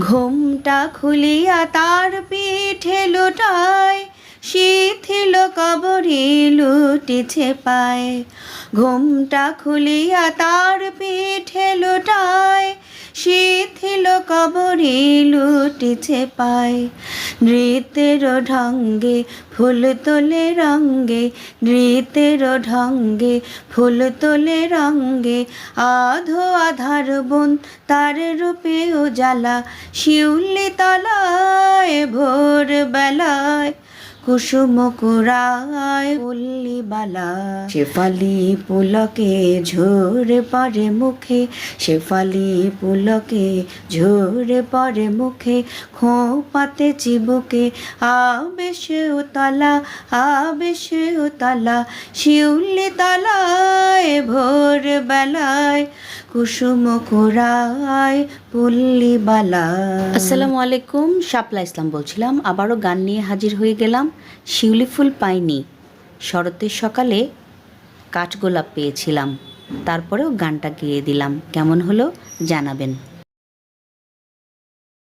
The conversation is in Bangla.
ঘোমটা খুলিয়া তার পিঠে লোটায়, শিথিল কবরে লুটেছে পায়। ঘোমটা খুলিয়া তার পিঠে লোটায়, শিথিল কবরে লুটেছে পায়। নৃত্যের ঢঙ্গে ফুল তোলে রঙ্গে, নৃত্যের ঢঙ্গে ফুল তোলে রঙ্গে। আধো আধার বন তার রূপে উজালা, শিউলি তলায় ভোর বেলায় কুসুম কুড়ায় পল্লী বালা। শেফালি পুলকে ঝরে পড়ে মুখে, শেফালি পুলকে ঝরে পড়ে মুখে। খোঁপাতে চিবুকে আবেশ উতলা, আবেশ উতলা। শিউলি তলায় ভোর বেলায় কুসুম কুড়ায় পল্লী বালা। আসসালামু আলাইকুম, শাপলা ইসলাম বলছিলাম। আবারও গান নিয়ে হাজির হয়ে গেলাম। শিউলি ফুল পাইনি, শরতের সকালে কাঠগোলাপ পেয়েছিলাম, তারপরেও গানটা গেয়ে দিলাম। কেমন হলো জানাবেন।